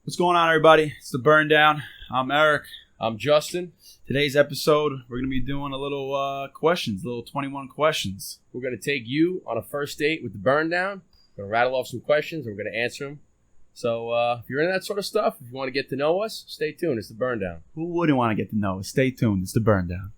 What's going on, everybody? It's the Burn Down. I'm Eric. I'm Justin. Today's episode, we're going to be doing a little questions, little 21 questions. We're going to take you on a first date with the Burn Down. We're going to rattle off some questions and we're going to answer them. So if you're into that sort of stuff, if you want to get to know us, stay tuned. It's the Burn Down. Who wouldn't want to get to know us? Stay tuned. It's the Burn Down.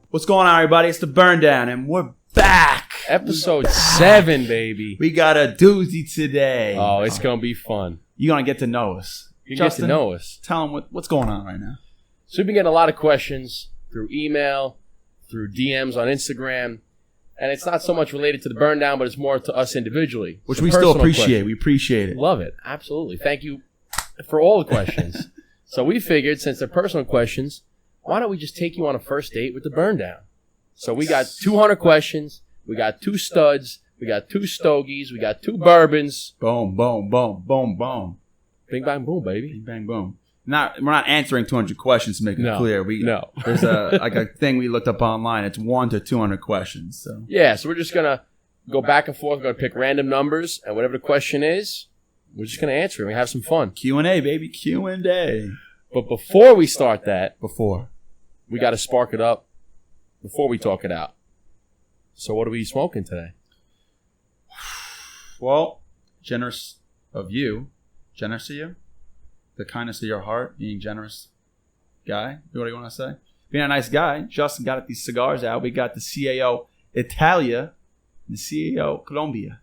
What's going on, everybody? It's the Burn Down, and we're back. Episode 7, baby. We got a doozy today. Oh, it's going to be fun. You're going to get to know us. You Justin, get to know us. Tell them what's going on right now. So we've been getting a lot of questions through email, through DMs on Instagram, and it's not so much related to the Burn Down, but it's more to us individually. Which we still appreciate. Question. We appreciate it. Love it. Absolutely. Thank you for all the questions. So we figured, since they're personal questions, why don't we just take you on a first date with the Burn Down? So we got 200 questions. We got 2 studs. We got 2 stogies. We got 2 bourbons. Boom, boom, boom, boom, boom. Bing, bang, boom, baby. Bing, bang, boom. We're not answering 200 questions to make it clear. No. There's a thing we looked up online. It's 1 to 200 questions. So yeah, so we're just going to go back and forth. We're going to pick random numbers, and whatever the question is, we're just going to answer it. We have some fun. Q&A, baby. Q&A. But before we start that, we got to spark it up before we talk it out. So what are we smoking today? Well, generous of you. Generous of you. The kindness of your heart. Being generous guy. What do you want to say? Being a nice guy. Justin got these cigars out. We got the CAO Italia and the CAO Colombian.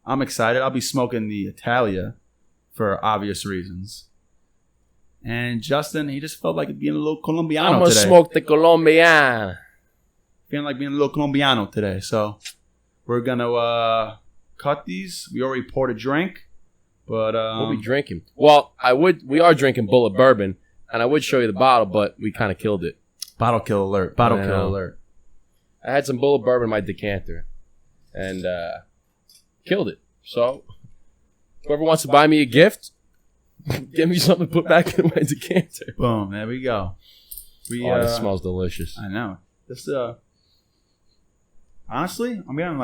I'm excited. I'll be smoking the Italia for obvious reasons. And Justin, he just felt like being a little Colombiano today. I'm going to smoke the Colombian. Feeling like being a little Colombiano today. So we're going to cut these. We already poured a drink. But what are we drinking? Well, we are drinking Bulleit Bourbon. And I would show you the bottle, but we kind of killed it. Bottle kill alert. Bottle kill alert. I had some Bulleit Bourbon in my decanter. And killed it. So whoever wants to buy me a gift, give me something to put back in my decanter. Boom. There we go. This smells delicious. I know. This, honestly, I'm getting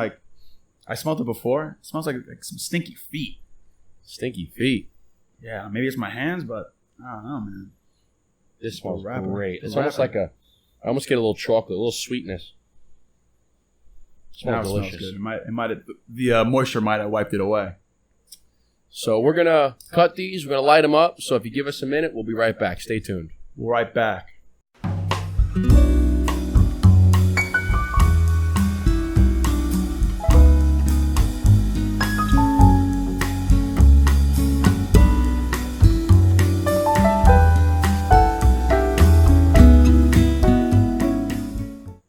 I smelled it before. It smells like some stinky feet. Stinky feet? Yeah, maybe it's my hands, but I don't know, man. This smells great. It's almost like I almost get a little chocolate, a little sweetness. It smells delicious. Good. The moisture might have wiped it away. So we're going to cut these. We're going to light them up. So if you give us a minute, we'll be right back. Stay tuned. We'll right back.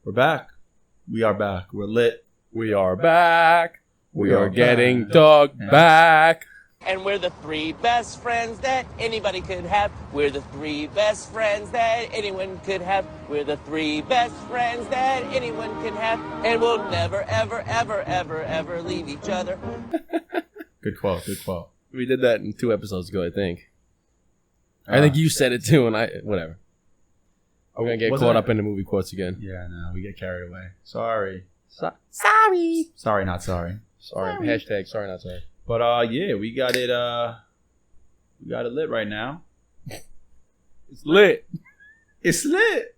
We're back. We are back. We're lit. We are back. We are getting Doug back. And we're the 3 best friends that anybody could have. We're the 3 best friends that anyone could have. We're the 3 best friends that anyone can have. And we'll never, ever, ever, ever, ever leave each other. Good quote. Good quote. We did that in 2 episodes ago, I think. I think you said it too, and whatever. We're going to get caught up in the movie quotes again. Yeah, no, we get carried away. Sorry. Sorry. Sorry, not sorry. Sorry. Hashtag sorry, not sorry. But yeah, we got it lit right now. It's lit. It's lit.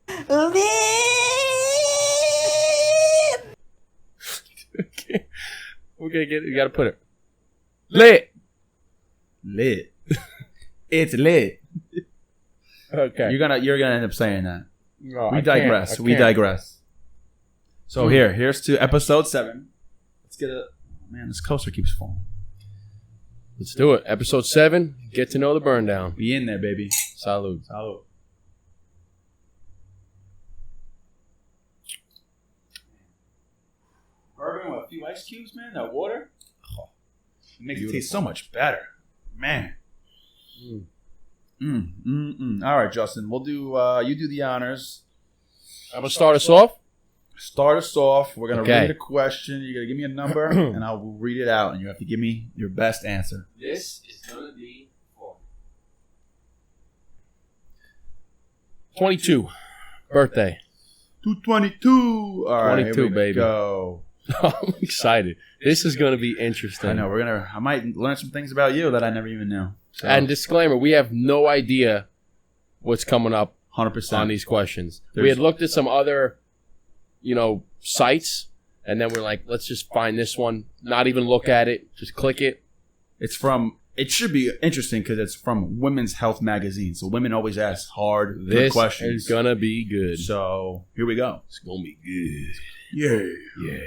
We gotta put it. Lit. Lit. It's lit. Okay. You're gonna end up saying that. No, we digress. We digress. So here's to episode 7. Let's get a man, this coaster keeps falling. Let's do it. Episode 7, get to know the Burn Down. Be in there, baby. Salud. Salud. Bourbon with a few ice cubes, man. That water. Oh, it makes it taste so much better. Man. All right, Justin. We'll do. You do the honors. I'm gonna start us off. Start us off. We're gonna Okay. read a question. You're gonna give me a number, and I'll read it out, and you have to give me your best answer. This is gonna be 22. Birthday. 222. All right, 22, here we baby. Go. I'm excited. This is gonna be interesting. I know. I might learn some things about you that I never even knew. So, And disclaimer: we have no idea what's coming up 100%. on these questions. We had looked at some other, sites, and then we're like, let's just find this one. Not even look at it. Just click it. It should be interesting because it's from Women's Health Magazine. So women always ask hard, good This questions. is gonna be good. So here we go. It's gonna be good. Yeah.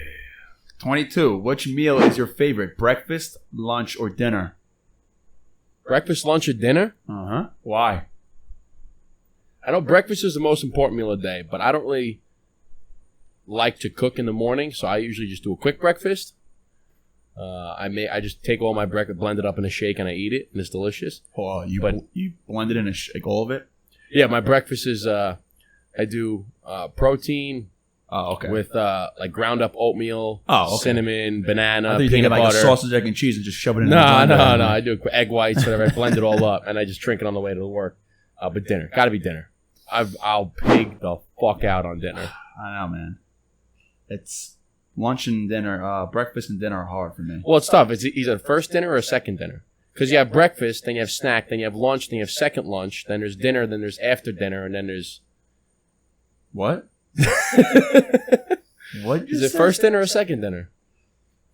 22. Which meal is your favorite? Breakfast, lunch, or dinner? Breakfast, lunch, or dinner? Uh-huh. Why? I know breakfast is the most important meal of the day, but I don't really like to cook in the morning, so I usually just do a quick breakfast. I just take all my breakfast, blend it up in a shake, and I eat it, and it's delicious. Oh, you blend it in a shake, all of it? Yeah, my breakfast is I do protein Oh, okay. with like ground up oatmeal, Oh, okay. cinnamon, banana, I thought you peanut take like butter. a sausage, egg, and cheese and just shove it in No, the blender. I do egg whites, whatever. I blend it all up, and I just drink it on the way to work. But dinner, gotta be dinner. I'll pig the fuck out on dinner. I know, man. It's lunch and dinner. Breakfast and dinner are hard for me. Well, it's tough. It's either first dinner or second dinner. Because you have breakfast, then you have snack, then you have lunch, then you have second lunch, then there's dinner, then there's after dinner, and then there's... What? What? Is it first dinner or second dinner?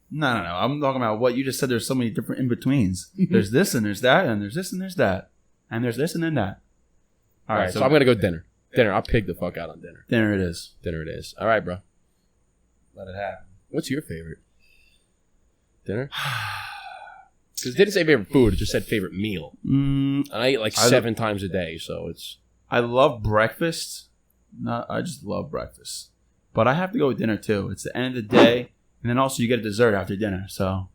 No. I'm talking about what you just said. There's so many different in-betweens. There's this and there's that, and there's this and there's that. And there's this and then that. All right, so I'm going to go dinner. Dinner. I'll pig the fuck out on dinner. Dinner it is. Dinner it is. All right, bro. Let it happen. What's your favorite? Dinner? Because it didn't say favorite food. It just said favorite meal. And I eat like 7 times a day, so it's... I love breakfast. No, I just love breakfast. But I have to go with dinner, too. It's the end of the day. And then also you get a dessert after dinner, so...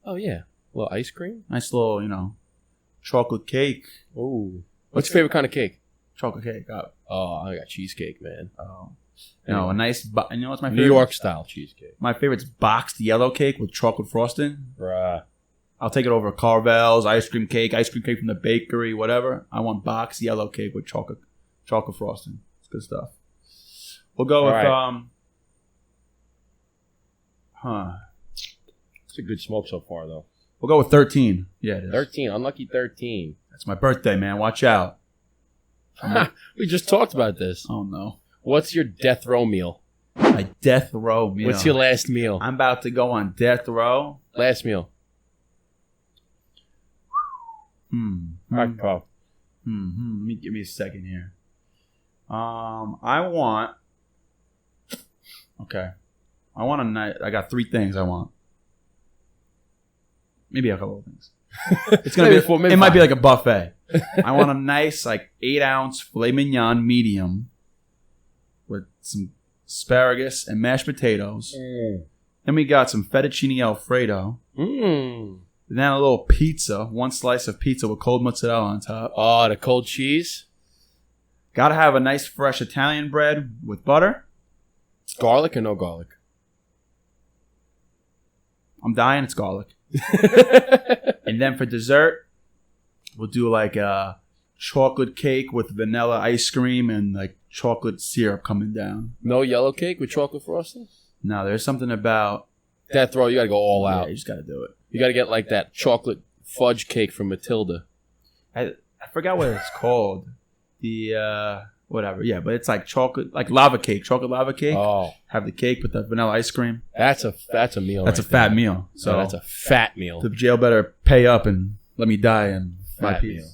Oh, yeah. A little ice cream? Nice little, chocolate cake. Ooh. What's your favorite kind of cake? Chocolate cake. Oh, I got cheesecake, man. Oh. A nice... you know what's my favorite? New York style cheesecake. My favorite's boxed yellow cake with chocolate frosting. Bruh. I'll take it over Carvel's, ice cream cake from the bakery, whatever. I want boxed yellow cake with chocolate frosting. It's good stuff. We'll go with... right. It's a good smoke so far, though. We'll go with 13. Yeah, it is. 13. Unlucky 13. That's my birthday, man. Watch out. We just talked about this. Oh, no. What's your death row meal? My death row meal. What's your last meal? I'm about to go on death row. Last meal. Let me give me a second here. I want a night. I got 3 things I want. Maybe a couple of things. It's gonna maybe might be like a buffet. I want a nice 8-ounce filet mignon medium with some asparagus and mashed potatoes. Then we got some fettuccine alfredo. And then a little pizza, 1 slice of pizza with cold mozzarella on top. Oh, the cold cheese. Gotta have a nice fresh Italian bread with butter. Garlic or no garlic? I'm dying, it's garlic. And then for dessert, we'll do a chocolate cake with vanilla ice cream and chocolate syrup coming down. No yellow cake with chocolate frosting? No, there's something about... Death row, you gotta go all out. Yeah, you just gotta do it. You gotta get that chocolate fudge cake from Matilda. I forgot what it's called. The... whatever. Yeah, but it's chocolate, lava cake. Chocolate lava cake. Oh. Have the cake with the vanilla ice cream. That's a meal. That's right a fat there. meal. So No, that's a fat meal. the jail better pay up and let me die in my Fat piece. meal.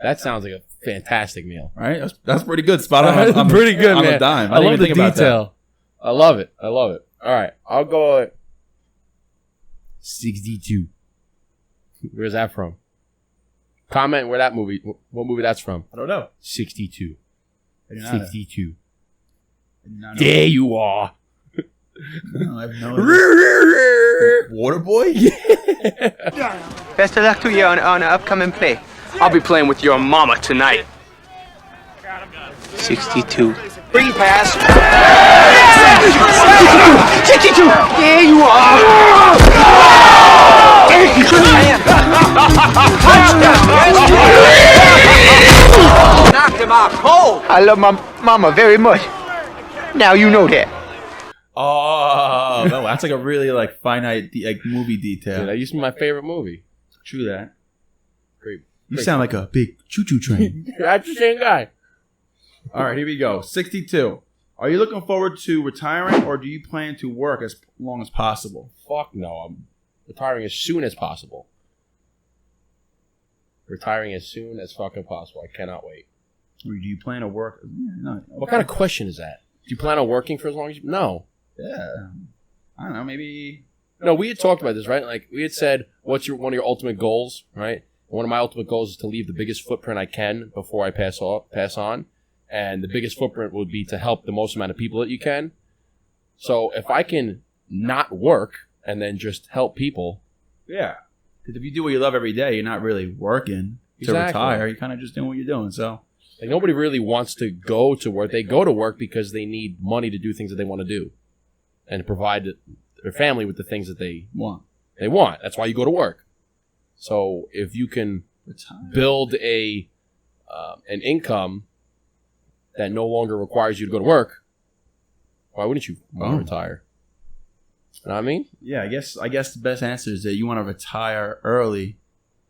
That sounds like a fantastic meal. Right? That's pretty good. Spot on. That's pretty good, I'm man. a dime. I didn't love even the think about that. detail. I love it. All right, I'll go at 62. Where's that from? Comment what movie that's from. I don't know. 62. I do not know. 62. I do not know. There you are. No, I have no idea. Waterboy? Best of luck to you on upcoming play. I'll be playing with your mama tonight. 62. Free pass. 62. There you are. Knocked him out cold. I love my mama very much. Now you know that. Oh, no, that's like a really like finite movie detail. Yeah, that used to be my favorite movie. True that. Great. You sound like a big choo-choo train. That's the same guy. All right, here we go. 62. Are you looking forward to retiring, or do you plan to work as long as possible? Fuck no. I'm retiring as soon as possible. Retiring as soon as fucking possible. I cannot wait. Or do you plan to work? Yeah, no, okay. What kind of question is that? Do you plan on working for as long as you... No. Yeah. I don't know, maybe... No, we had talked about this, right? Like, we had said, what's one of your ultimate goals, right? One of my ultimate goals is to leave the biggest footprint I can before I pass on. And the biggest footprint would be to help the most amount of people that you can. So if I can not work and then just help people. Yeah. Because if you do what you love every day, you're not really working to retire. You're kind of just doing what you're doing. So, like, nobody really wants to go to work. They go to work because they need money to do things that they want to do and to provide their family with the things that they want. That's why you go to work. So if you can build an income that no longer requires you to go to work, why wouldn't you want to retire? You know what I mean? Yeah, I guess the best answer is that you want to retire early,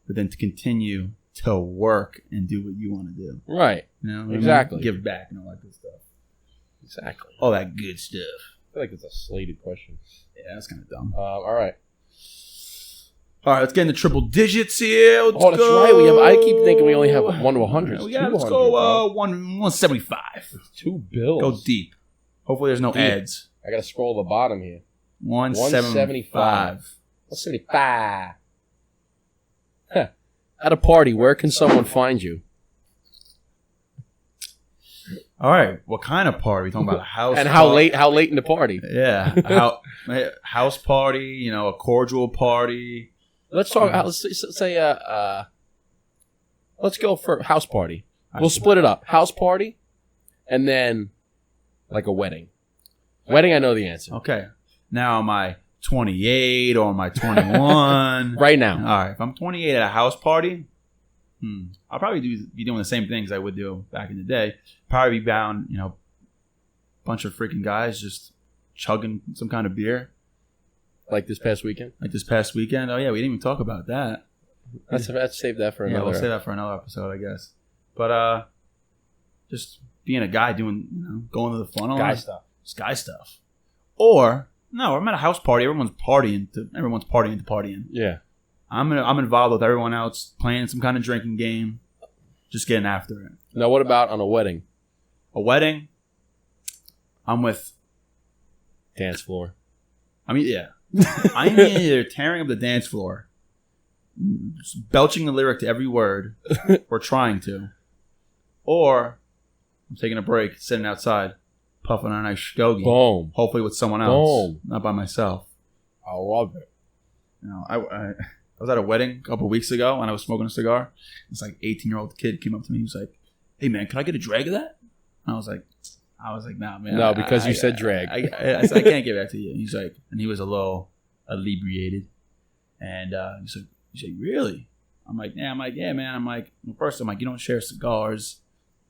but then to continue to work and do what you want to do. Right. You know, exactly. Give back and all that good stuff. Exactly. All that good stuff. I feel like it's a slated question. Yeah, that's kind of dumb. All right. All right, let's get into triple digits here. Let's that's go. right. I keep thinking we only have 1 to 100. Let's go 175. It's $2 bills. Go deep. Hopefully there's no ads. I got to scroll the bottom here. 175. 175. Huh. At a party, where can someone find you? All right, what kind of party? We're talking about a house and party? How late in the party? Yeah, house party. A cordial party. Let's talk. Let's say let's go for house party. We'll split it up. House party, and then like a wedding. Wedding, I know the answer. Okay. Now am I 28 or am I 21? Right now. All right. If I'm 28 at a house party, I'll probably be doing the same things I would do back in the day. Probably be bound, bunch of freaking guys just chugging some kind of beer. Like this past weekend? Oh, yeah. We didn't even talk about that. Let's save that for another. Yeah, we'll save that for another episode, I guess. But just being a guy doing, going to the funnel. Guy stuff. Just guy stuff. Or, no, I'm at a house party. Everyone's partying to partying. Yeah. I'm involved with everyone else, playing some kind of drinking game, just getting after it. Now, what about on a wedding? A wedding, I'm with... Dance floor. I mean, yeah. I'm either tearing up the dance floor, belching the lyric to every word, or trying to. Or I'm taking a break, sitting outside, puffing on a nice stogie. Boom. Hopefully with someone else, Boom. not by myself. I love it. I was at a wedding a couple of weeks ago, and I was smoking a cigar. This 18-year-old kid came up to me. He was like, "Hey man, can I get a drag of that?" And I was like, "Nah, man." No, because you said drag. I said, "I can't give that to you." He's like, and he was a little inebriated, and he's like, "Really?" I'm like, "Yeah." Man. I'm like, first, you don't share cigars,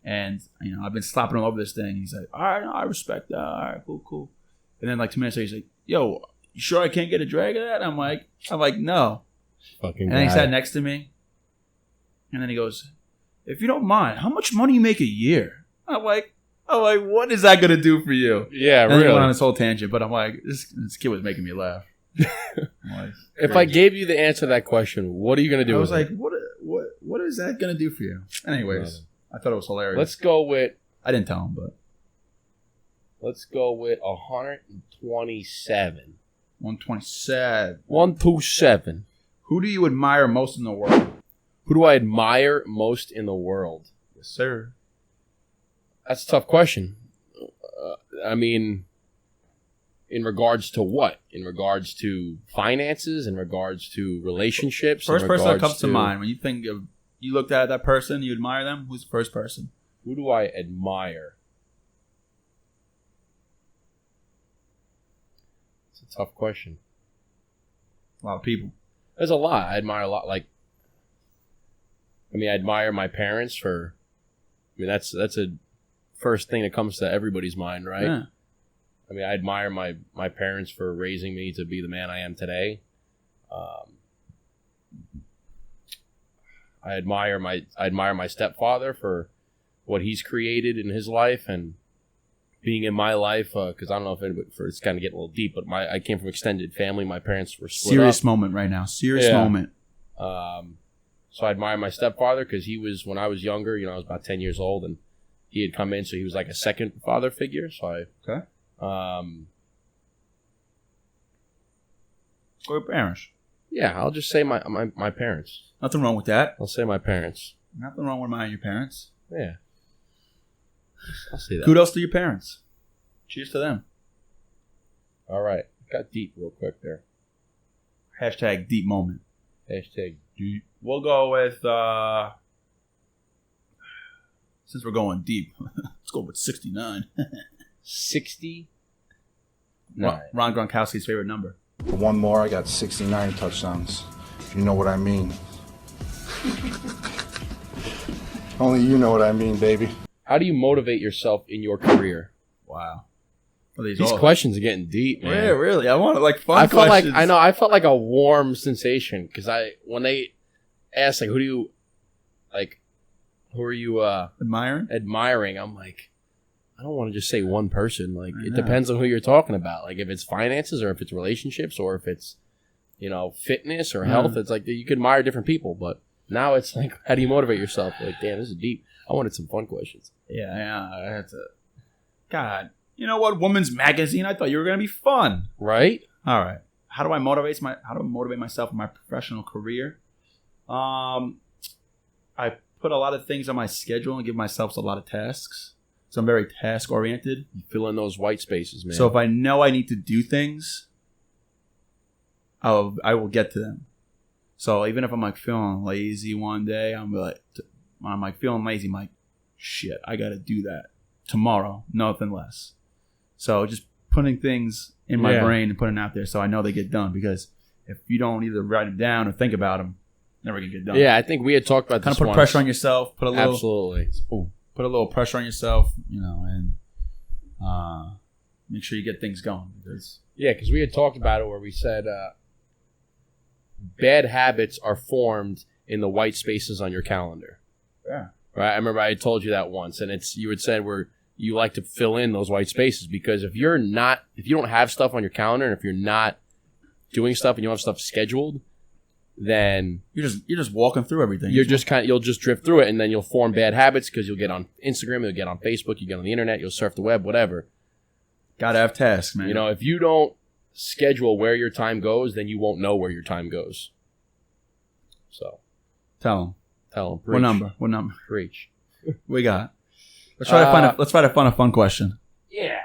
and I've been slapping him over this thing. He's like, "All right, no, I respect that. All right, cool." And then 2 minutes later, he's like, "Yo, you sure I can't get a drag of that?" I'm like, "No." Fucking and then he sat next to me, and then he goes, "If you don't mind, how much money you make a year?" I'm like, what is that gonna do for you? Yeah, and really. He went on this whole tangent, but I'm like, this kid was making me laugh. Like, if I gave you the answer to that question, what are you gonna do? I was like, what is that gonna do for you? Anyways, I thought it was hilarious. Let's go with. I didn't tell him, but let's go with 127. 127. 127. Who do you admire most in the world? Who do I admire most in the world? Yes, sir. That's a tough question. I mean, in regards to what? In regards to finances? In regards to relationships? First person that comes to mind when you think of you looked at that person, you admire them. Who's the first person? Who do I admire? It's a tough question. A lot of people. There's a lot. I admire a lot. Like, I mean, I admire my parents for. I mean, that's a first thing that comes to everybody's mind, right? Yeah. I mean, I admire my parents for raising me to be the man I am today. I admire my stepfather for what he's created in his life and being in my life. Because I don't know if anybody, it's kind of getting a little deep, but I came from extended family. My parents were split Serious up. moment right now. Serious moment. So I admire my stepfather because he was, when I was younger, I was about 10 years old, and he had come in, so he was like a second father figure. So Okay. Or your parents. Yeah, I'll just say my parents. Nothing wrong with that. I'll say my parents. Nothing wrong with admiring your parents. Yeah. I'll say that. Kudos to your parents. Cheers to them. All right. Got deep real quick there. Hashtag deep moment. Hashtag deep. We'll go with, since we're going deep, let's go with 69. 60. Ron Gronkowski's favorite number. One more, I got 69 touchdowns. If you know what I mean. Only you know what I mean, baby. How do you motivate yourself in your career? Wow. Well, these questions are getting deep, man. Yeah, really. I want fun questions. I felt like a warm sensation because when they asked who are you admiring? I'm like, I don't want to just say one person. Like, it depends on who you're talking about. Like, if it's finances or if it's relationships or if it's, fitness or health, it's like you can admire different people. But now it's like, how do you motivate yourself? Like, damn, this is deep. I wanted some fun questions. Yeah. I had to. God, you know what? Woman's Magazine. I thought you were gonna be fun, right? All right. How do I motivate myself in my professional career? I put a lot of things on my schedule and give myself a lot of tasks. So I'm very task oriented. You fill in those white spaces, man. So if I know I need to do things, I will get to them. So even if I'm feeling lazy one day, I'm feeling lazy. I'm like, shit, I got to do that tomorrow, nothing less. So just putting things in my brain and putting them out there so I know they get done. Because if you don't either write them down or think about them, never gonna get done. Yeah, I think we had talked about this. Kind of put pressure on yourself. Absolutely. Put a little pressure on yourself, and make sure you get things going. Because we had talked about it where we said bad habits are formed in the white spaces on your calendar. Yeah. Right. I remember I had told you that once, and you had said where you like to fill in those white spaces because if you don't have stuff on your calendar and if you're not doing stuff and you don't have stuff scheduled, then you're just walking through everything. You'll just drift through it, and then you'll form bad habits because you'll get on Instagram, you'll get on Facebook, you get on the internet, you'll surf the web, whatever. Gotta have tasks, man. If you don't schedule where your time goes, then you won't know where your time goes. So, tell them. Preach. What number? Preach. We got. Let's try to find a fun question. Yeah.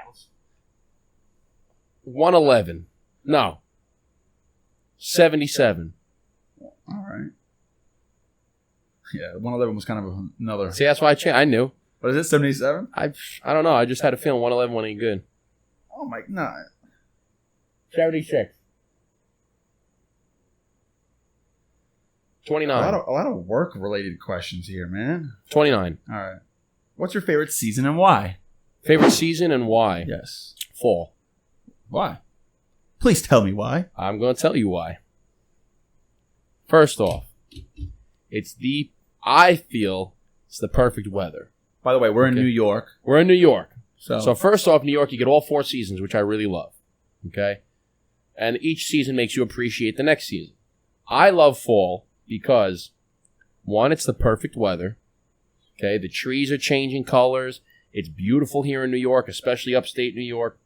111. No. 77. All right. Yeah, 111 was kind of another. See, that's why I knew. What is it, 77? I don't know. I just had a feeling 111 wasn't good. Oh, my God. 76. 29. A lot of work-related questions here, man. 29. All right. What's your favorite season and why? Favorite season and why? Yes. Fall. Why? Please tell me why. I'm going to tell you why. First off, I feel it's the perfect weather. By the way, we're in New York. We're in New York. So first off, New York, you get all 4 seasons, which I really love. Okay? And each season makes you appreciate the next season. I love fall because, one, it's the perfect weather. Okay? The trees are changing colors. It's beautiful here in New York, especially upstate New York.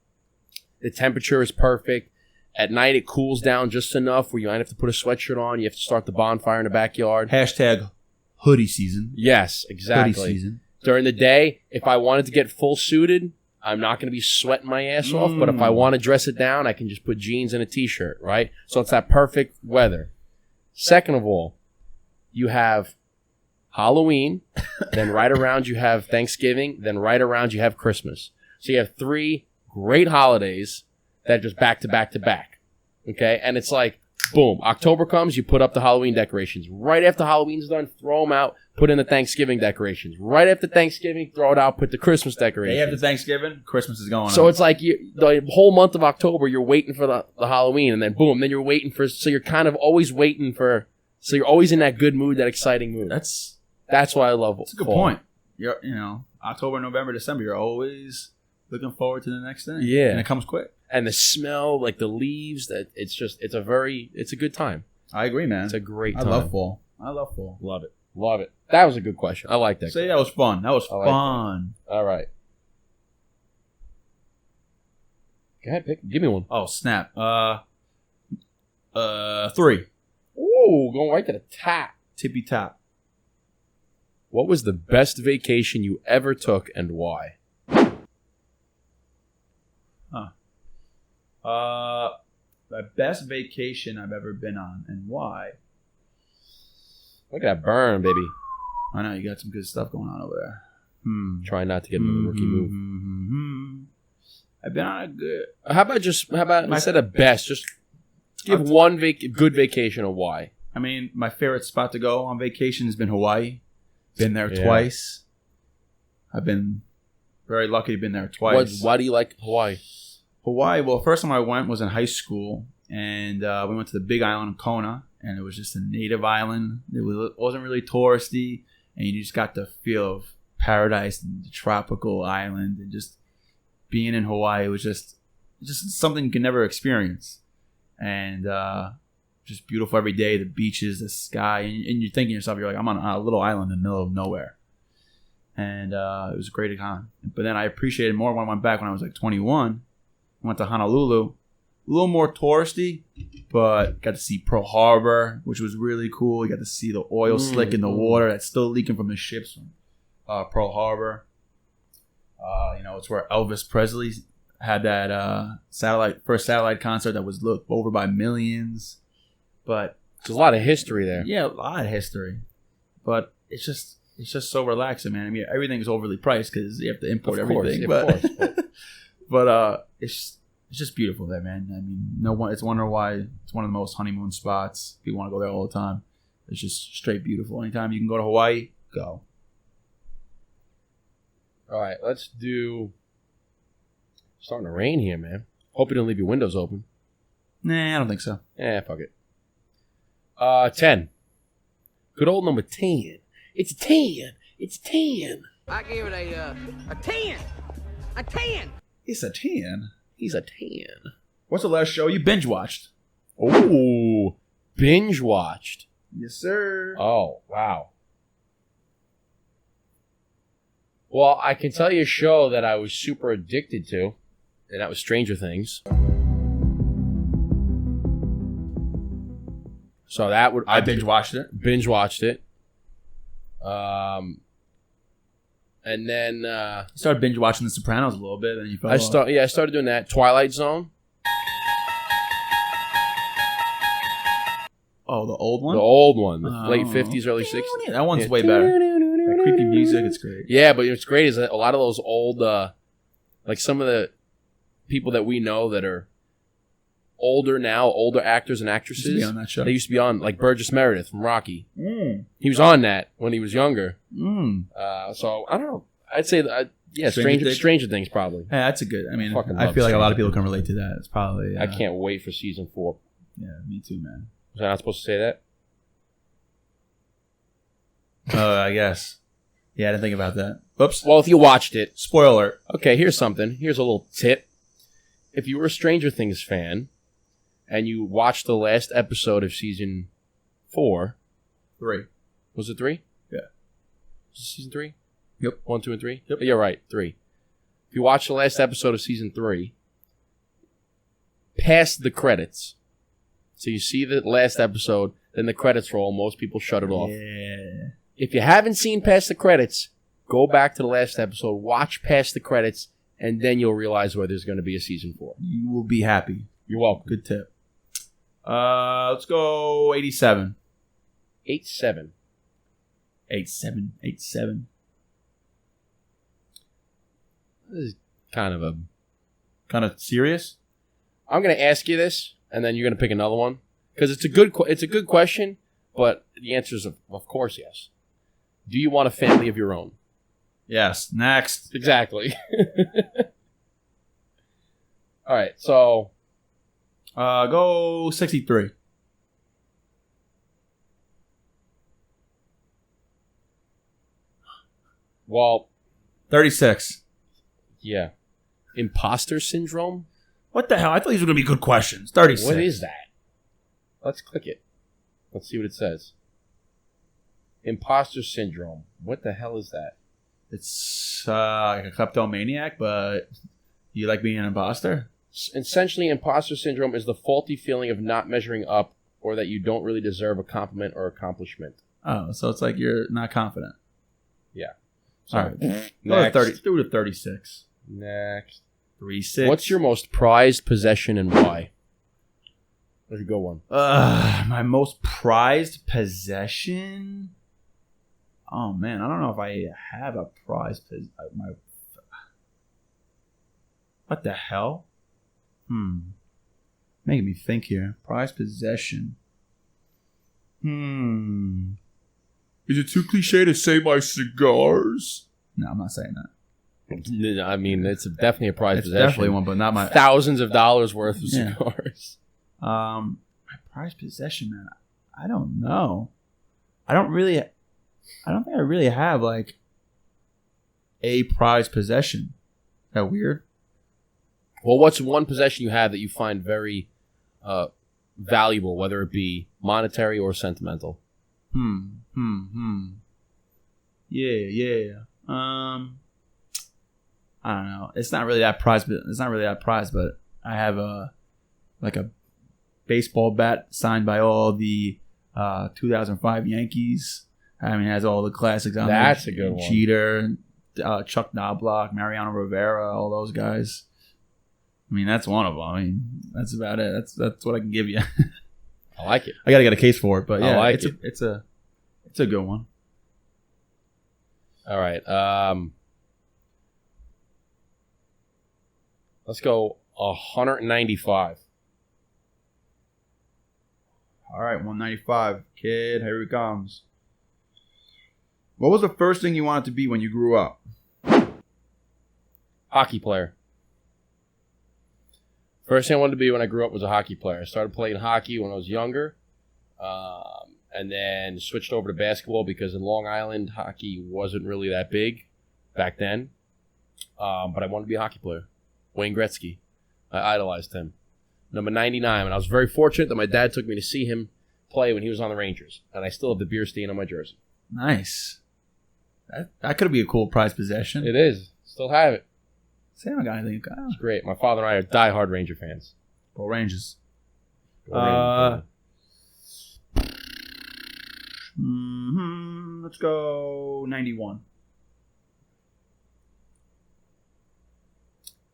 The temperature is perfect. At night, it cools down just enough where you might have to put a sweatshirt on. You have to start the bonfire in the backyard. Hashtag hoodie season. Yes, exactly. Hoodie season. During the day, if I wanted to get full suited, I'm not going to be sweating my ass off. But if I want to dress it down, I can just put jeans and a t-shirt, right? So it's that perfect weather. Second of all, you have Halloween, then right around you have Thanksgiving, then right around you have Christmas. So you have 3 great holidays that are just back to back to back. Okay? And it's like, boom, October comes, you put up the Halloween decorations. Right after Halloween's done, throw them out, put in the Thanksgiving decorations. Right after Thanksgiving, throw it out, put the Christmas decorations. Day after Thanksgiving, Christmas is going on. So it's like the whole month of October, you're waiting for the Halloween, and then boom, then you're waiting for, so you're kind of always waiting for, so you're always in that good mood, that exciting mood. That's why I love That's a good point. You know, October, November, December, you're always looking forward to the next thing. Yeah. And it comes quick. And the smell, like the leaves, it's a good time. I agree, man. It's a great time. I love fall. Love it. Love it. That was a good question. I like that. Say that was fun. That was fun. All right. Go ahead, give me one. Oh, snap. 3. Ooh, going right to the top. Tippy top. What was the best vacation you ever took and why? The best vacation I've ever been on and why? Look at that burn, baby. I know you got some good stuff going on over there. Try not to get another rookie move. I've been on a good. How about instead of best, just give one good vacation and why? I mean, my favorite spot to go on vacation has been Hawaii. Been there twice. I've been very lucky to have been there twice. Why do you like Hawaii? Hawaii, well, first time I went was in high school, and we went to the Big Island of Kona, and it was just a native island. It wasn't really touristy, and you just got the feel of paradise and the tropical island, and just being in Hawaii was just something you can never experience, and just beautiful every day, the beaches, the sky, and you're thinking to yourself, you're like, I'm on a little island in the middle of nowhere, and it was a great time. But then I appreciated more when I went back when I was like 21. Went to Honolulu, a little more touristy, but got to see Pearl Harbor, which was really cool. You got to see the oil slick in the water that's still leaking from the ships from Pearl Harbor. It's where Elvis Presley had that first satellite concert that was looked over by millions. But there's a lot of history there. Yeah, a lot of history. But it's just so relaxing, man. I mean, everything's overly priced because you have to import everything. But it's just beautiful there, man. I mean, it's wonder why it's one of the most honeymoon spots. People want to go there all the time. It's just straight beautiful. Anytime you can go to Hawaii, go. All right, let's do. It's starting to rain here, man. Hope you didn't leave your windows open. Nah, I don't think so. Fuck it. 10. Good old number 10. It's a 10. It's a 10. I give it a 10. A 10. It's a 10. He's a 10. What's the last show you binge watched? Oh, binge watched. Yes, sir. Oh, wow. Well, I can tell you a show that I was super addicted to, and that was Stranger Things. So that would I binge watched it. Binge watched it. And then started binge watching The Sopranos a little bit, and you fell off. I started doing that. Twilight Zone. Oh, the old one? The old one. The late 50s, early 60s. Yeah, that one's way better. That creepy music, it's great. Yeah, but what's great is that a lot of those old, like some of the people that we know that are older now, older actors and actresses. Used to be on that show. They used to be on, like Burgess Meredith from Rocky. He was on that when he was younger. So, I don't know. I'd say, Stranger Things probably. Yeah, that's a good, I feel like a lot of people can relate to that. It's probably... I can't wait for season 4. Yeah, me too, man. Was I not supposed to say that? I guess. Yeah, I didn't think about that. Whoops. Well, if you watched it... Spoiler. Okay, here's something. Here's a little tip. If you were a Stranger Things fan... and you watched the last episode of season 4. 3. Was it 3? Yeah. Was it season 3? Yep. 1, 2, and 3? Yep. You're right, 3. If you watch the last episode of season 3, past the credits. So you see the last episode, then the credits roll, most people shut it off. Yeah. If you haven't seen past the credits, go back to the last episode, watch past the credits, and then you'll realize where there's going to be a season 4. You will be happy. You're welcome. Good tip. Let's go 87. 87. 87. 87. This is kind of Serious? I'm going to ask you this, and then you're going to pick another one. Because it's a good question, but the answer is, of course, yes. Do you want a family of your own? Yes. Next. Exactly. All right, so... go 63. Well... 36. Yeah. Imposter syndrome? What the hell? I thought these were going to be good questions. 36. What is that? Let's click it. Let's see what it says. Imposter syndrome. What the hell is that? It's like a kleptomaniac, but you like being an imposter? Essentially, imposter syndrome is the faulty feeling of not measuring up or that you don't really deserve a compliment or accomplishment. Oh, so it's like you're not confident. Yeah. All right. Go to 30. Do to 36. Next. 36. What's your most prized possession and why? There's a good one. My most prized possession? Oh, man. I don't know if I have a prized possession. What the hell? Making me think here. Prized possession. Is it too cliche to say my cigars? No, I'm not saying that. I mean, it's definitely a prized It's possession. definitely one, but not my... Thousands of dollars worth of Yeah. cigars. My prized possession, man. I don't know. I don't think I really have like a prized possession. Is that weird? Well, what's one possession you have that you find very valuable, whether it be monetary or sentimental? Yeah. I don't know. It's not really that prized, but I have a baseball bat signed by all the 2005 Yankees. I mean, it has all the classics on there. That's a good one. Jeter, Chuck Knobloch, Mariano Rivera, all those guys. I mean, that's one of them. I mean, that's about it. That's what I can give you. I like it. I got to get a case for it, but yeah, like it's a good one. All right. Let's go 195. All right, 195. Kid, here he comes. What was the first thing you wanted to be when you grew up? Hockey player. First thing I wanted to be when I grew up was a hockey player. I started playing hockey when I was younger, and then switched over to basketball because in Long Island, hockey wasn't really that big back then. But I wanted to be a hockey player. Wayne Gretzky. I idolized him. Number 99, and I was very fortunate that my dad took me to see him play when he was on the Rangers, and I still have the beer stain on my jersey. Nice. That could be a cool prized possession. It is. Still have it. Sam, I got anything. It's great. My father and I are diehard Ranger fans. Go Rangers. Go Rangers. Let's go 91.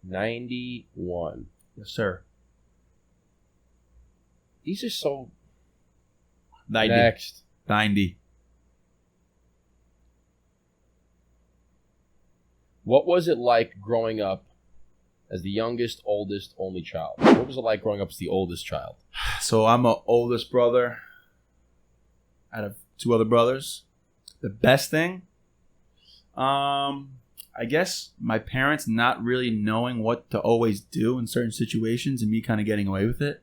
91. Yes, sir. These are so... 90. Next. 90. What was it like growing up as the youngest, oldest, only child? What was it like growing up as the oldest child? So I'm an oldest brother out of two other brothers. The best thing, I guess my parents not really knowing what to always do in certain situations and me kind of getting away with it.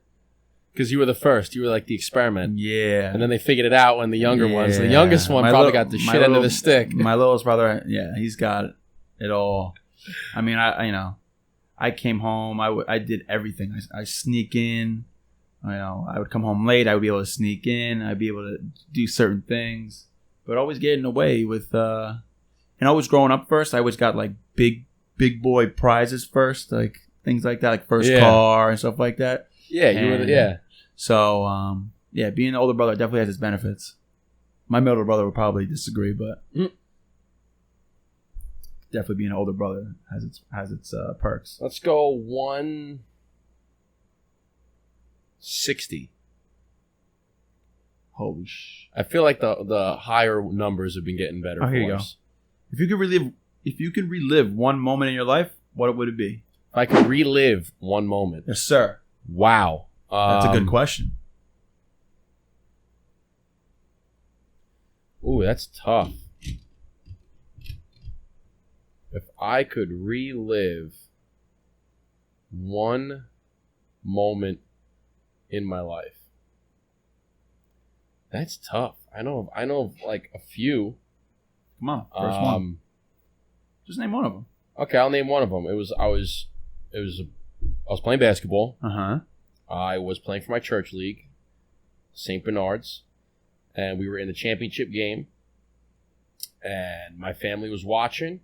Because you were the first. You were like the experiment. Yeah. And then they figured it out when the younger ones. The youngest one probably got the shit end of the stick. My littlest brother, yeah, he's got it all. I mean, I came home. I did everything. I sneak in. I would come home late. I would be able to sneak in. I'd be able to do certain things, but always getting away with. And always growing up first, I always got like big boy prizes first, like things like that, like first car and stuff like that. Yeah, you were. Yeah. So being an older brother definitely has its benefits. My middle brother would probably disagree, but definitely being an older brother has its perks. Let's go 160. Holy sh! I feel like the higher numbers have been getting better. Oh, here for you us. go. If you could relive one moment in your life, what would it be? If I could relive one moment. Yes, sir. Wow. That's a good question. Ooh, that's tough. If I could relive one moment in my life, that's tough. I know of like a few. Come on, first one. Just name one of them. Okay, I'll name one of them. I was playing basketball. I was playing for my church league, St. Bernard's, and we were in the championship game. And my family was watching.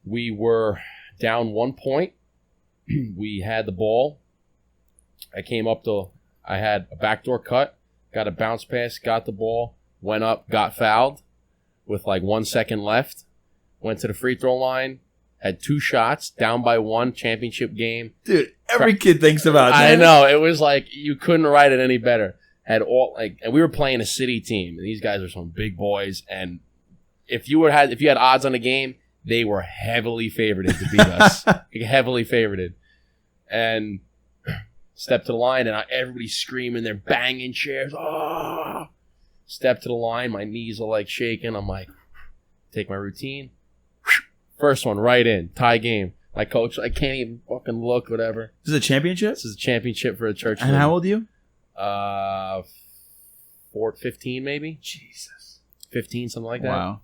We were down 1 point. We had the ball. I had a backdoor cut, got a bounce pass, got the ball, went up, got fouled with like 1 second left, went to the free throw line, had 2 shots, down by 1, championship game. Dude, every kid thinks about that. I know. It was like you couldn't write it any better. And we were playing a city team, and these guys are some big boys. And if you had odds on the game, they were heavily favored to beat us. Heavily favored. And step to the line, and everybody's screaming. They're banging chairs. Oh! Step to the line. My knees are like shaking. I'm like, take my routine. First one, right in. Tie game. My coach, I can't even fucking look, whatever. This is a championship? This is a championship for a church. And how old are you? 15 maybe. Jesus. 15, something like that. Wow.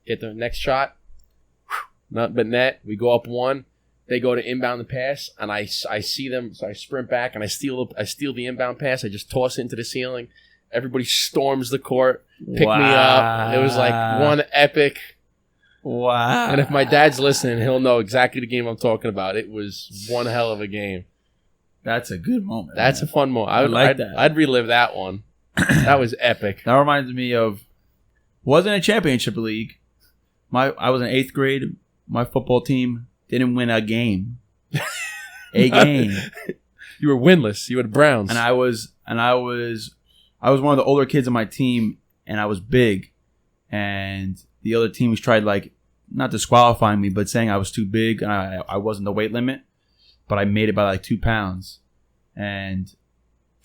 Get the next shot. Nothing but net. We go up 1. They go to inbound the pass, and I see them, so I sprint back, and I steal the inbound pass. I just toss it into the ceiling. Everybody storms the court, pick me up. It was like one epic. Wow. And if my dad's listening, he'll know exactly the game I'm talking about. It was one hell of a game. That's a good moment. That's a fun moment. I like that. I'd relive that one. That was epic. That reminds me of, wasn't a championship league. I was in 8th grade. My football team didn't win a game. A game. You were winless. You had Browns. And I was one of the older kids on my team, and I was big. And the other teams tried, like, not disqualifying me, but saying I was too big and I wasn't the weight limit. But I made it by like 2 pounds. And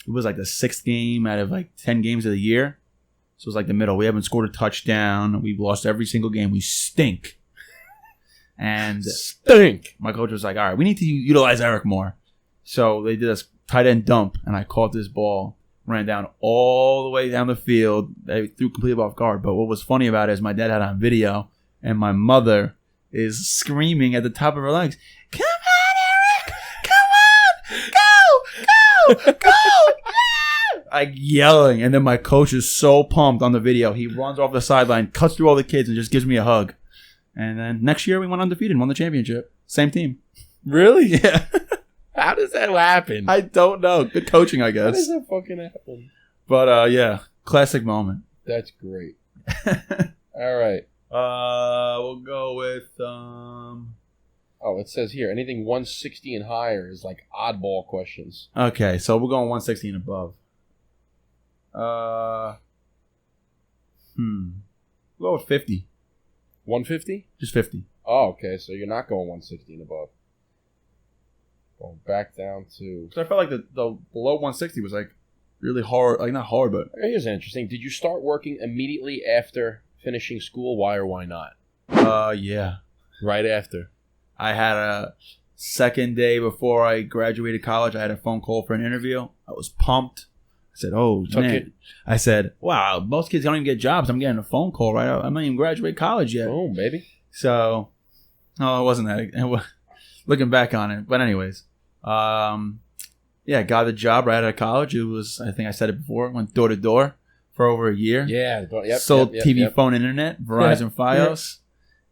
it was like the 6th game out of like 10 games of the year. So it was like the middle. We haven't scored a touchdown. We've lost every single game. We stink. And my coach was like, all right, we need to utilize Eric more. So they did this tight end dump, and I caught this ball, ran down all the way down the field. They threw completely off guard. But what was funny about it is my dad had it on video, and my mother is screaming at the top of her lungs, "Come on, Eric! Come on! Go! Like yelling. And then my coach is so pumped on the video. He runs off the sideline, cuts through all the kids, and just gives me a hug. And then next year we went undefeated and won the championship. Same team. Really? Yeah. How does that happen? I don't know. Good coaching, I guess. How does that fucking happen? But yeah, classic moment. That's great. All right. We'll go with Oh, it says here anything 160 and higher is like oddball questions. Okay, so we're going 160 and above. We'll go with 50. 150? Just 50. Oh, okay. So you're not going 160 and above. Going back down to... Because I felt like the below 160 was like really hard. Like not hard, but... Here's interesting. Did you start working immediately after finishing school? Why or why not? Yeah. Right after. I had a second day before I graduated college. I had a phone call for an interview. I was pumped. I said, oh, man. I said, wow, most kids don't even get jobs. I'm getting a phone call, right? I'm not even graduate college yet. Oh, baby. So, no, it wasn't that. Looking back on it. But anyways, yeah, got the job right out of college. It was, I think I said it before, went door to door for over a year. Yeah. Sold TV, phone, internet, Verizon, Fios.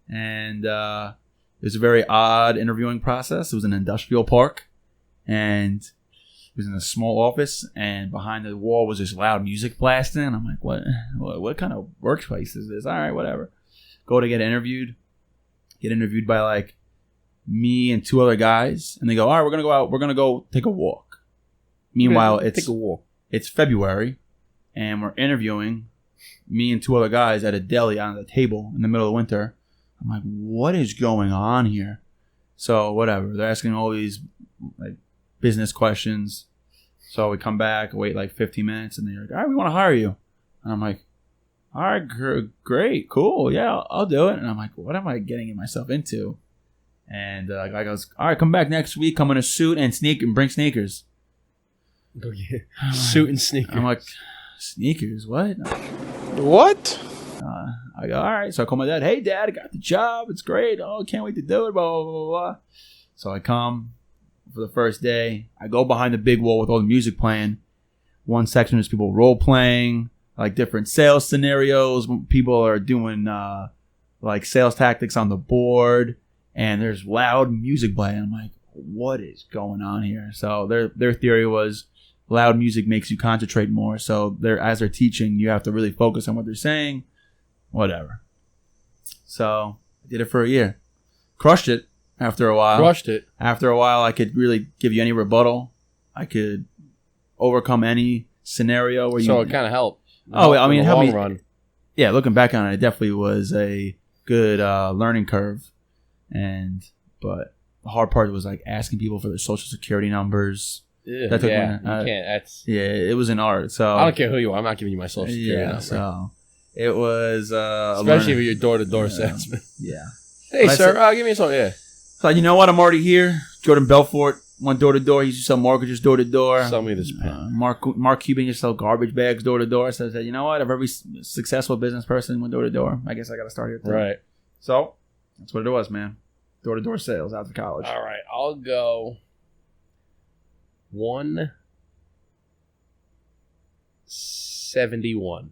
And it was a very odd interviewing process. It was an industrial park. And it was in a small office, and behind the wall was this loud music blasting. I'm like, what kind of workplace is this? All right, whatever. Go to get interviewed. Get interviewed by like me and 2 other guys, and they go, all right, we're gonna go out. We're gonna go take a walk. Meanwhile, take a walk. It's February, and we're interviewing me and two other guys at a deli on the table in the middle of winter. I'm like, what is going on here? So whatever. They're asking all these like business questions. So we come back, wait like 15 minutes, and they're like, all right, we want to hire you. And I'm like, all right, great, cool, yeah, I'll do it. And I'm like, what am I getting myself into? And the guy goes, all right, come back next week. Come in a suit and bring sneakers. Oh, yeah. Suit and sneakers. I'm like, sneakers? What? What? I go, all right. So I call my dad. Hey, Dad, I got the job. It's great. Oh, can't wait to do it. Blah, blah, blah, blah. So I come for the first day. I go behind the big wall with all the music playing. One section is people role playing, like different sales scenarios. People are doing like sales tactics on the board, and there's loud music playing. I'm like, what is going on here? So their theory was loud music makes you concentrate more. So as they're teaching, you have to really focus on what they're saying. Whatever. So I did it for a year. Crushed it after a while. After a while, I could really give you any rebuttal. I could overcome any scenario where So it kind of helped. Oh, I mean, in it the helped long me. run. Yeah, looking back on it, it definitely was a good learning curve. But the hard part was like asking people for their social security numbers. Yeah, That took me- you can't. That's. Yeah, it was an art. So I don't care who you are. I'm not giving you my social security yeah, number. so it was Especially if you're door-to-door salesman. Yeah. Hey, But sir, give me some. Yeah. So you know what? I'm already here. Jordan Belfort went door to door. He used to sell mortgages door to door. Sell me this pen. Mark Cuban used to sell garbage bags door to door. So I said, you know what? If every successful business person went door to door, I guess I got to start here too. Right. So that's what it was, man. Door to door sales after college. All right. I'll go 171.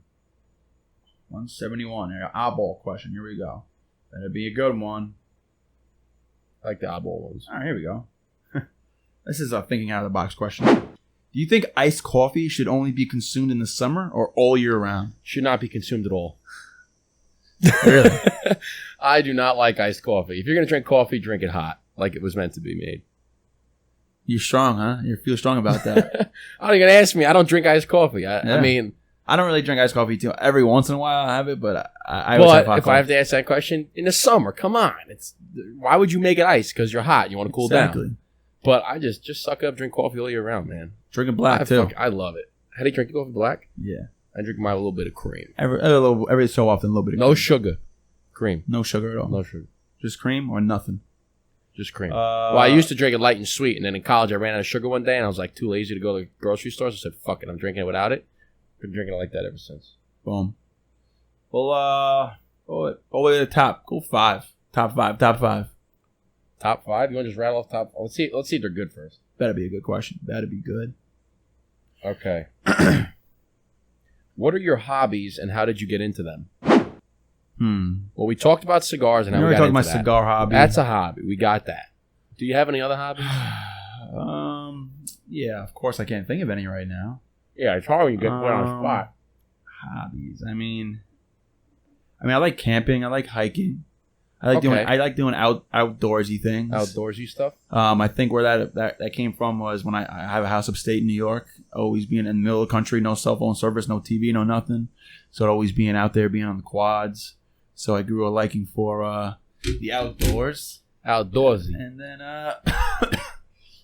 171. Eyeball question. Here we go. That'll be a good one. I like the oddball ones. All right, here we go. This is a thinking out of the box question. Do you think iced coffee should only be consumed in the summer or all year round? Should not be consumed at all. Really? I do not like iced coffee. If you're going to drink coffee, drink it hot, like it was meant to be made. You're strong, huh? You feel strong about that. I don't even ask me. I don't drink iced coffee. Yeah. I mean, I don't really drink iced coffee too. Every once in a while I have it, but I always have hot if I have to ask that question, in the summer, come on. Why would you make it iced? Because you're hot. You want to cool down. But I just suck up, drink coffee all year round, man. Drinking black too. I love it. How do you drink coffee black? Yeah. I drink mine with a little bit of cream. Every so often, a little bit of No cream. sugar. Cream. No sugar at all. No sugar. Just cream or nothing? Just cream. Well, I used to drink it light and sweet, and then in college I ran out of sugar one day, and I was like too lazy to go to the grocery store, so I said, fuck it, I'm drinking it without it. Been drinking it like that ever since. Boom. Well, go to the top. Go 5. Top 5. Top 5? You want to just rattle off top? Let's see if they're good first. Better be a good question. Better be good. Okay. What are your hobbies, and how did you get into them? Well, we talked about cigars, and how we got talking into about that. cigar hobby. That's a hobby. We got that. Do you have any other hobbies? Yeah, of course I can't think of any right now. Yeah, it's hard when you get put on the spot. Hobbies. I mean, I like camping. I like hiking. I like doing outdoorsy things. Outdoorsy stuff. I think where that came from was when I have a house upstate in New York. Always being in the middle of the country, no cell phone service, no TV, no nothing. So always being out there, being on the quads. So I grew a liking for the outdoors. Outdoorsy. And then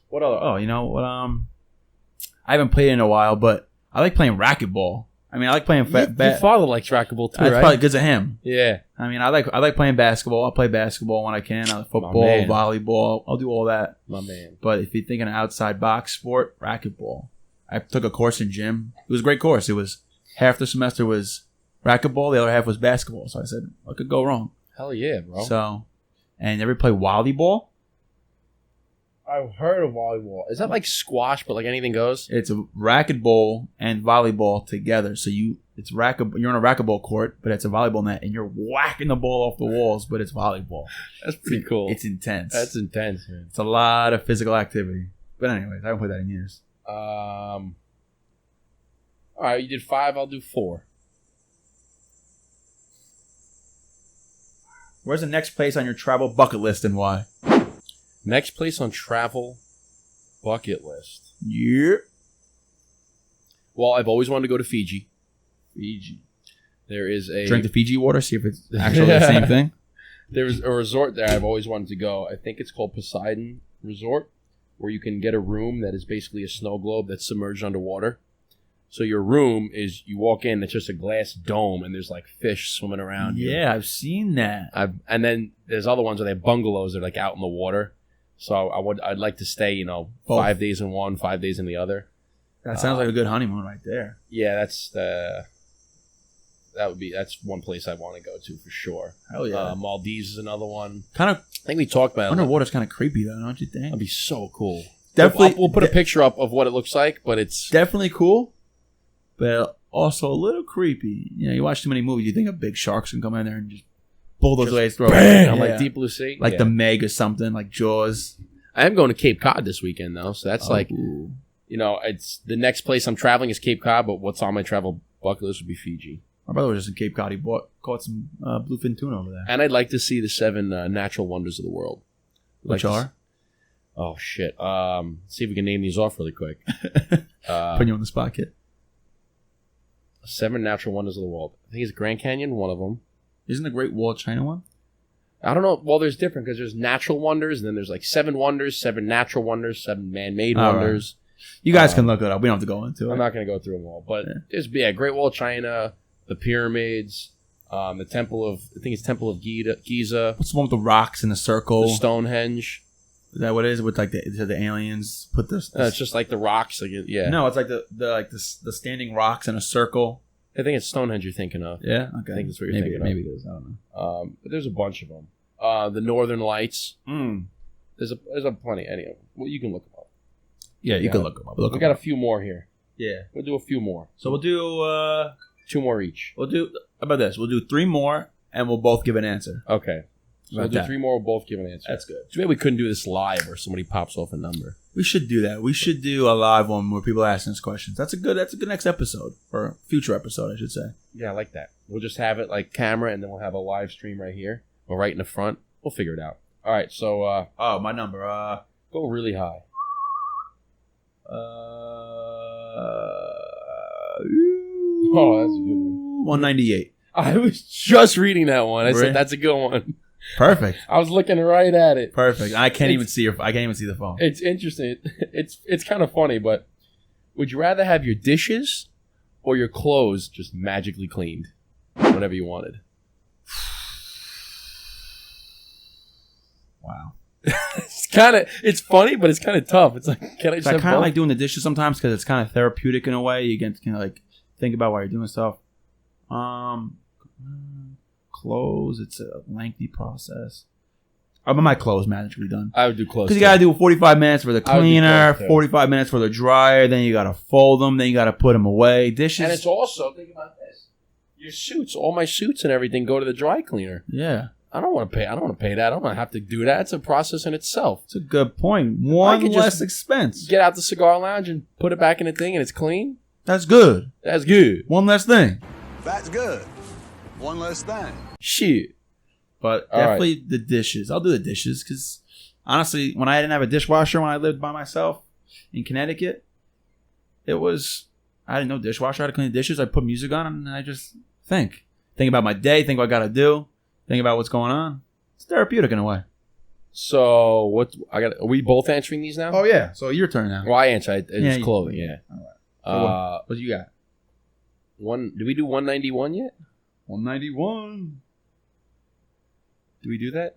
what other? Oh, you know what? I haven't played in a while, but I like playing racquetball. I mean, I like playing. Your father likes racquetball too, That's right? probably because of him. Yeah. I mean, I like playing basketball. I'll play basketball when I can. I like football, volleyball. I'll do all that. My man. But if you're thinking of outside box sport, racquetball. I took a course in gym. It was a great course. It was half the semester was racquetball, the other half was basketball. So I said, what could go wrong? Hell yeah, bro. So, and you ever play volleyball? I've heard of volleyball. Is that like squash, but like anything goes? It's a racquetball and volleyball together. So you're on a racquetball court, but it's a volleyball net, and you're whacking the ball off the walls, but it's volleyball. That's pretty cool. It's intense. That's intense, man. It's a lot of physical activity. But anyways, I haven't played that in years. All right, you did 5. I'll do 4. Where's the next place on your travel bucket list and why? Next place on travel bucket list. Yeah. Well, I've always wanted to go to Fiji. Fiji. There is a Drink the Fiji water. See if it's actually the same thing. There's a resort there I've always wanted to go. I think it's called Poseidon Resort, where you can get a room that is basically a snow globe that's submerged underwater. So your room is, you walk in, it's just a glass dome, and there's like fish swimming around you. Yeah, I've seen that. And then there's other ones where they have bungalows that are like out in the water. So I'd like to stay, Both. 5 days in one, 5 days in the other. That sounds like a good honeymoon right there. Yeah, that's one place I want to go to for sure. Hell yeah. Maldives is another one. Kind of I think we talked about it. underwater's kind of creepy though, don't you think? That'd be so cool. Definitely, We'll put a picture up of what it looks like, but it's definitely cool, but also a little creepy. You watch too many movies, you think a big sharks can come in there and just pull those waves through. bam, like Deep Blue Sea, like the Meg or something, like Jaws. I am going to Cape Cod this weekend though, so that's Ooh. it's the next place I'm traveling is Cape Cod, but what's on my travel bucket list would be Fiji. My brother was just in Cape Cod. He caught some bluefin tuna over there. And I'd like to see the 7 natural wonders of the world. Which are? Oh, shit. See if we can name these off really quick. Putting you on the spot, kid. 7 natural wonders of the world. I think it's Grand Canyon, one of them. Isn't the Great Wall of China one? I don't know. Well, there's different because there's natural wonders, and then there's like 7 wonders, 7 natural wonders, 7 man-made wonders. Right. You guys can look it up. We don't have to go into it. I'm not going to go through them all. But there's Great Wall of China, the pyramids, the Temple of Giza. What's the one with the rocks in a circle? The Stonehenge. Is that what it is? With like the aliens put this? It's just like the rocks. Yeah. No, it's like the standing rocks in a circle. I think it's Stonehenge you're thinking of. Yeah. Okay. I think that's what you're thinking of. Maybe it is. I don't know. But there's a bunch of them. The Northern Lights. There's a plenty. Anyway, well, you can look them up. Yeah, you can look them up. We got a few more here. Yeah. We'll do a few more. So we'll do 2 more each. How about this? We'll do 3 more, and we'll both give an answer. Okay. So we'll do 3 more. We'll both give an answer. That's good. Too bad we couldn't do this live where somebody pops off a number. We should do that. We should do a live one where people ask us questions. That's a good next episode, or future episode, I should say. Yeah, I like that. We'll just have it like camera, and then we'll have a live stream right here or right in the front. We'll figure it out. All right. So. My number. Go really high. Oh, that's a good one. 198. I was just reading that one. I said that's a good one. Perfect. I was looking right at it. Perfect. I can't even see the phone. It's interesting. It's kind of funny, but would you rather have your dishes or your clothes just magically cleaned whenever you wanted? Wow. It's funny, but it's kind of tough. It's like, can I just I kind of like doing the dishes sometimes because it's kind of therapeutic in a way. You get to kind of like think about why you're doing stuff. Clothes, it's a lengthy process. I want my clothes magically done. I would do clothes because you gotta do 45 minutes for the cleaner, 45 minutes for the dryer, then you gotta fold them, then you gotta put them away. Dishes, and it's also, think about this: your suits, all my suits and everything, go to the dry cleaner. Yeah, I don't want to pay that. I don't want to have to do that. It's a process in itself. It's a good point. One less expense. Get out the cigar lounge and put it back in the thing, and it's clean. That's good. That's good. One less thing. That's good. One less thing. Shit. But definitely the dishes. I'll do the dishes because honestly, when I didn't have a dishwasher when I lived by myself in Connecticut, I didn't know dishwasher. I had to clean the dishes. I put music on and I just think about my day, think what I got to do, think about what's going on. It's therapeutic in a way. So are we both answering these now? Oh yeah. So your turn now. Well, I answer. It's clothing. Yeah. All right. What you got? Did we do 191 yet? 191. Do we do that?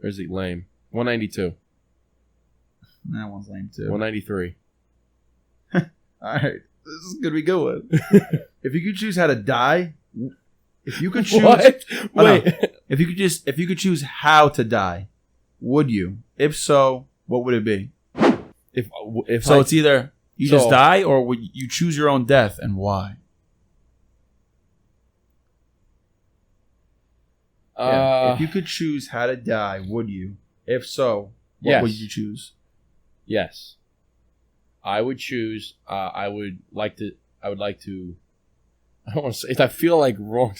Or is it lame? 192. That one's lame too. 193. All right. This is gonna be good. If you could choose how to die, if you could choose what? Wait. If you could choose how to die, would you? If so, what would it be? If so, it's either you just die or would you choose your own death and why? If you could choose how to die, would you? If so, what would you choose? Yes. I would choose. I would like to. I don't want to say. I feel like wrong.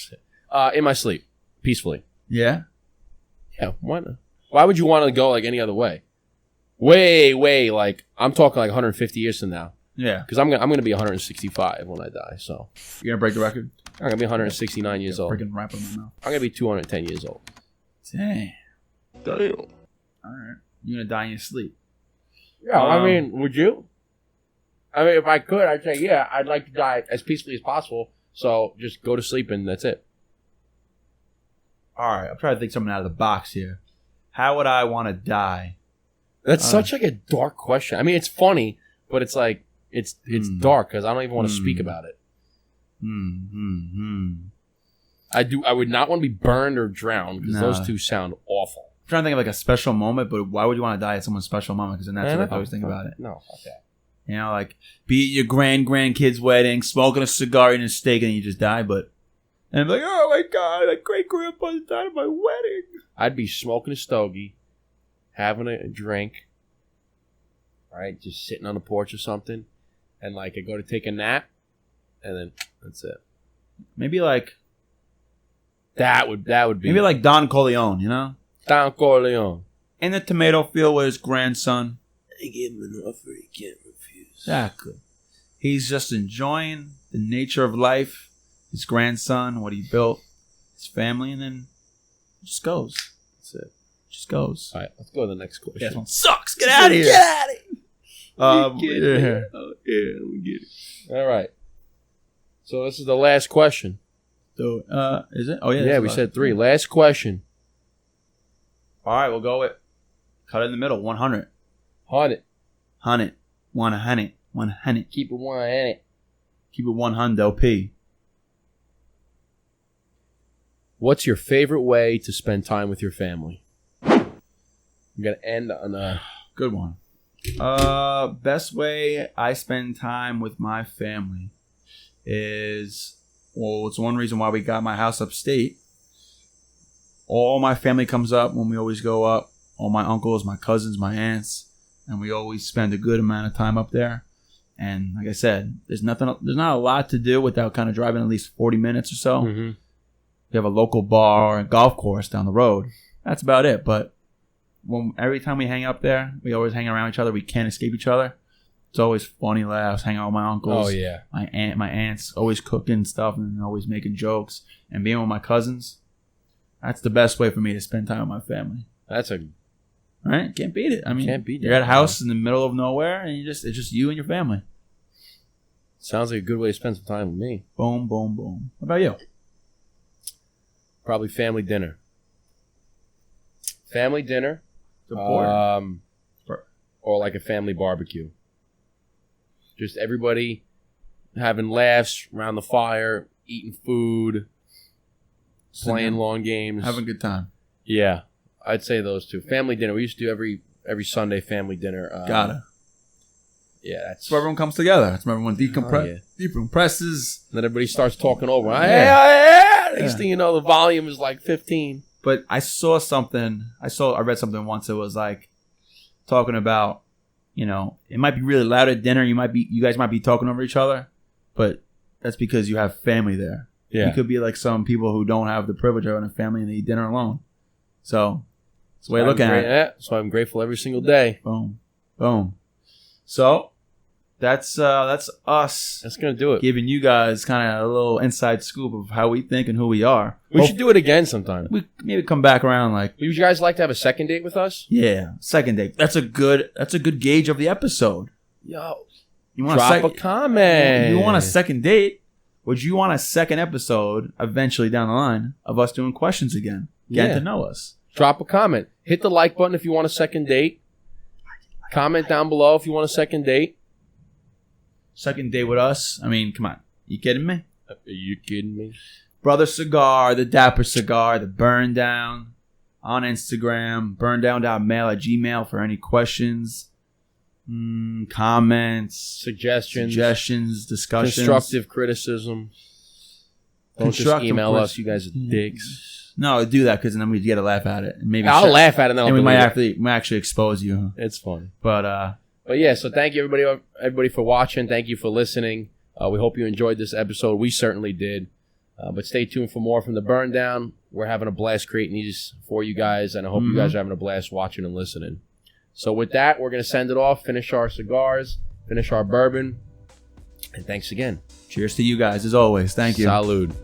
In my sleep, peacefully. Yeah. Yeah. Why not? Why would you want to go like any other way? Way, like I'm talking like 150 years from now. Yeah. Because I'm gonna be 165 when I die. So You're going to break the record? I'm gonna be 169 years old. Freaking wrap in my mouth. I'm gonna be 210 years old. Dang. Damn. All right. You're going to die in your sleep. Yeah, I mean, would you? I mean, if I could, I'd say, yeah, I'd like to die as peacefully as possible. So just go to sleep and that's it. All right. I'm trying to think something out of the box here. How would I want to die? That's such like a dark question. I mean, it's funny, but it's like it's dark because I don't even want to speak about it. I would not want to be burned or drowned because those two sound awful. I'm trying to think of like a special moment, but why would you want to die at someone's special moment? Because then that's what I always think about it. No, okay. You know, like be at your grandkid's wedding, smoking a cigar, eating a steak, and you just die. But and like, oh my god, my great grandpa died at my wedding. I'd be smoking a stogie, having a drink, right? Just sitting on the porch or something, and like I go to take a nap, and then that's it. Maybe like that would be maybe like Don Corleone, you know? Don Corleone in the tomato field with his grandson. They give him an offer he can't refuse. Exactly. He's just enjoying the nature of life, his grandson, what he built, his family, and then it just goes. That's it. Just goes. All right, let's go to the next question. This one sucks. Get out of here. Get out of here. Yeah. Yeah, we get it. All right. So this is the last question. So, is it? Oh, yeah. Yeah, we said 3. Last question. All right, we'll go with cut it in the middle. 100. 100. 100. 100. 100. Keep it 100. Keep it 100 P. What's your favorite way to spend time with your family? I'm going to end on a good one. Best way I spend time with my family is, well, it's one reason why we got my house upstate. All my family comes up when we always go up. All my uncles, my cousins, my aunts, and we always spend a good amount of time up there. And like I said, there's not a lot to do without kind of driving at least 40 minutes or so. Mm-hmm. We have a local bar and golf course down the road. That's about it. But every time we hang up there, we always hang around each other. We can't escape each other. It's always funny laughs, hanging out with my uncles. Oh, yeah. My aunts always cooking stuff and always making jokes. And being with my cousins, that's the best way for me to spend time with my family. Right? Can't beat it. I mean, you're at a house in the middle of nowhere, and it's just you and your family. Sounds like a good way to spend some time with me. Boom, boom, boom. What about you? Probably family dinner. Family dinner. Or like a family barbecue. Just everybody having laughs around the fire, eating food, playing long games. Having a good time. Yeah. I'd say those two. Family dinner. We used to do every Sunday family dinner. Gotta. Yeah, that's where everyone comes together. That's where everyone decompresses. Then everybody starts talking over. Next thing you know, the volume is like 15. But I saw something. I read something once. It was like talking about, you know, it might be really loud at dinner. You guys might be talking over each other, but that's because you have family there. Yeah. You could be like some people who don't have the privilege of having a family and they eat dinner alone. So that's the way I look at it. Yeah, so I'm grateful every single day. Boom, boom. So that's us. That's gonna do it. Giving you guys kind of a little inside scoop of how we think and who we are. We should do it again sometime. We maybe come back around like. Would you guys like to have a second date with us? Yeah, second date. That's a good gauge of the episode. Yo, you want drop a comment. You want a second date? Would you want a second episode eventually down the line of us doing questions again? Getting to know us. Drop a comment. Hit the like button if you want a second date. Comment down below if you want a second date. Second date with us? I mean, come on. You kidding me? Are you kidding me? Brother Cigar, the Dapper Cigar, the Burn Down on Instagram, burndown.mail at Gmail for any questions, comments, suggestions, discussions. Constructive criticism. Don't just email us. You guys are dicks. No, do that because then we get a laugh at it. And maybe I'll laugh at it and we might actually expose you. It's funny. But yeah, so thank you everybody for watching. Thank you for listening. We hope you enjoyed this episode. We certainly did. But stay tuned for more from the Burn Down. We're having a blast creating these for you guys, and I hope you guys are having a blast watching and listening. So with that, we're going to send it off, finish our cigars, finish our bourbon. And thanks again. Cheers to you guys, as always. Thank you. Salud.